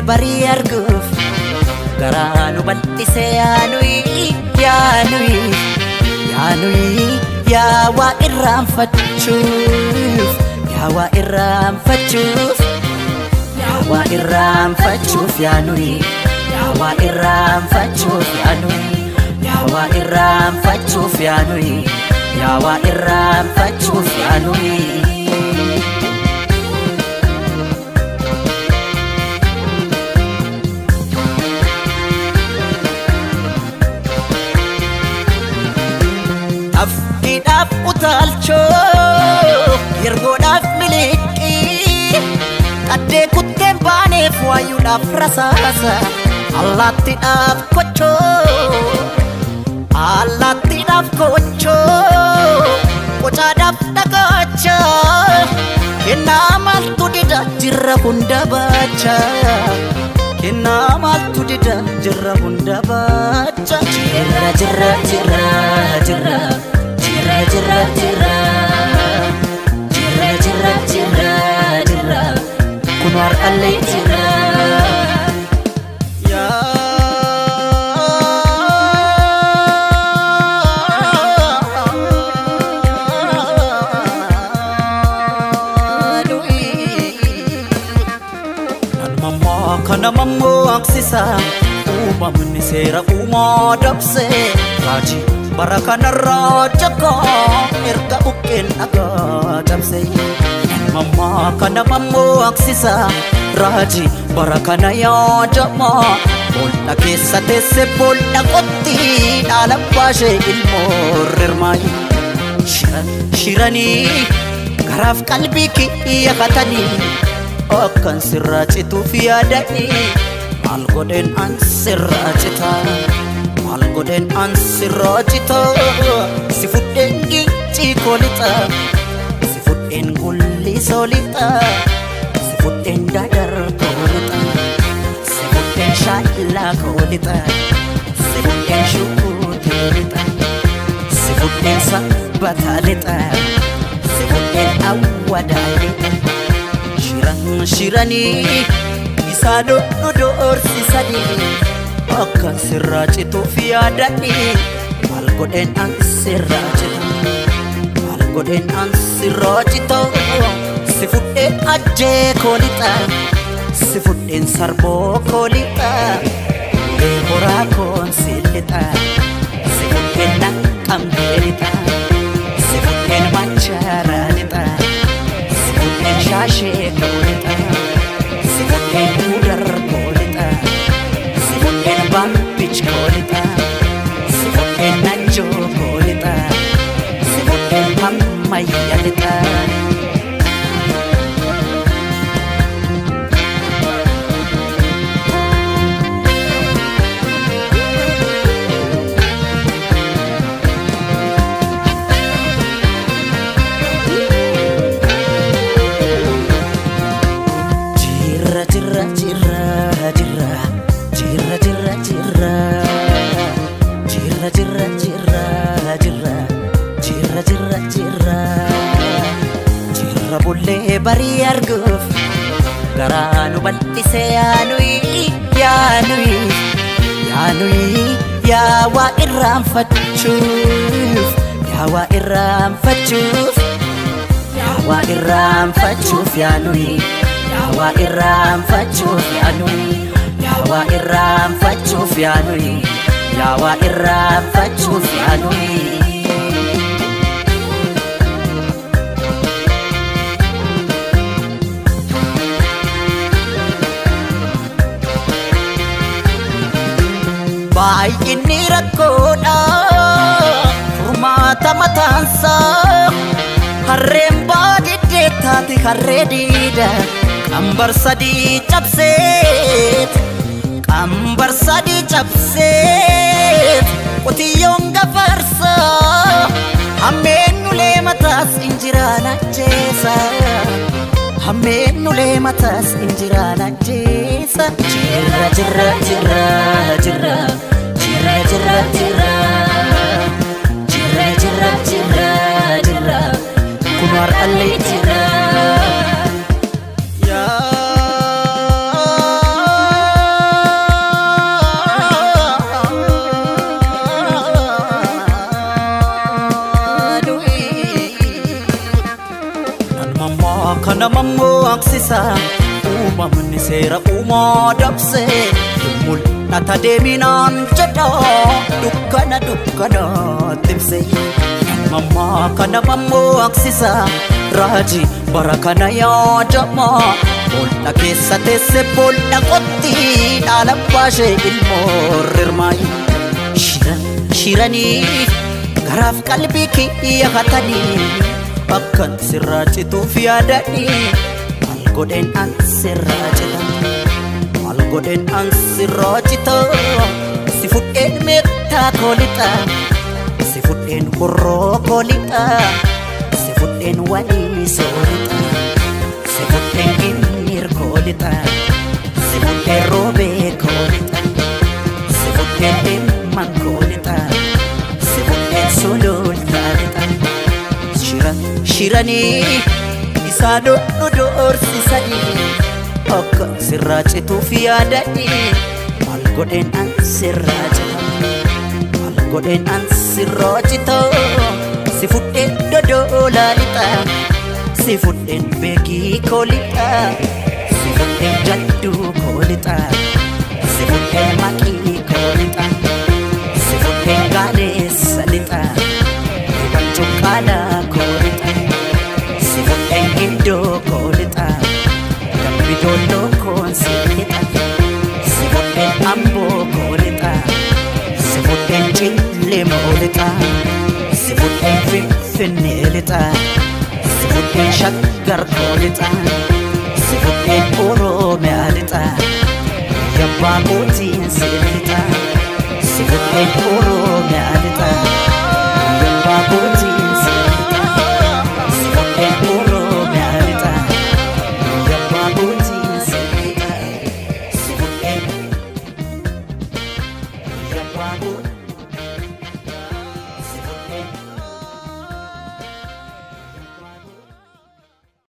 Bari arguf garanu bal'ise yaanui ya wa irraanfachuuf yaanui ya wa irraanfachuuf yaanui Afidaf utalcho yergodaf miliki kadde kutten baneef waayuudhaaf rasaasa allaattiidhaaf kocho qocaadhaaf dhagacha kennaa maaltu dida jirra hunda baacha jirra hunda baacha jirra kunwar allee jirra kana mammo aksisa uumamni seera uumaa dabse raji barakana rajaka erga bukkeen dhagaa dabse mamma kana mammo aksisa raji barakana yaadama bolla keessa teesse bolla qotti dhaala baashee ilmoo rirmaayi shiranii garaaf qalbii kiyya katanii akkan sirraachituuf yaadani maal godheen an sirraachita si fudheen gincii koolixa si fudheen gulli soolixa si fudheen dadar koolixa si fudheen shaallaa koolixa si fudheen shukuuteelixa si fudheen sabbataalixa si fudheen awwadaalixa shiranii isaa dhodhorsisanii akkan sirraachituuf yaadanii maal godheen an sirraachita si fudheen ajjee koolixa si fudheen sarboo koolixa horaa koon silixa si fudheen naqqambeelixa si fudheen machaaraalixa Shashe kolita, si fudheen udar kolita, si fudheen bampich kolita, si fudheen nacho kolita, si fudheen mammayalita. Jirra bulle bari arguf garanu bal'ise yaanui ya wa irraanfachuuf yaanui ya wa irraanfachuuf yaanui baay'inni rakkoodha furmaata mataansa harreen baadiyyaa taate harree diida qambar sadii cabseet qotiyyoon gafarsa hammeennulee mataas injiraan ajjeesa hammeennulee mataas injiraan ajjeesa jirra jirra jirra jirra jirra jirra jirra jirra jirra jirra jirra kun har'allee jirra kana mammoo aksisa uumamni seera uumaa dabse mul'ata deeminaan jedha dukkana timse mammaa kana mammoo aksisa raajii bara kana yaadama boolla keessa teesse boolla qotti dhaala baashee ilmoo rirmaayi shiranii garaaf qalbii kiyya hatanii bakkan sirraa cituuf yaadanii maal godheen an sirraa cita si fudheen meettaa koolixa si fudheen horroo koolixa si fudheen wanii soolixa si fudheen ginnir koolixa si fudheen roobee koolixa si fudheen dhimman koolixa si fudheen sulultaalixa shiranii isaa doorsisanii akka sirraa cituuf yaadanii maal godheen an sirraa cita si fudheen dodolaa lixa si fudheen beekii koolixa si fudheen jadduu koolixa si fudheen maqii koolixa si fudheen gaaleessa lixa cuqqaalaa koolixa si fudheen gindoo koolixa dambi doolloo koonsi lixa si fudheen amboo koolixa si fudheen cillemoo lixa si fudheen finfinnee lixa si fudheen shaggar koolixa si fudheen oromiyaa lixa yabbaa kootiin si lixa si fudheen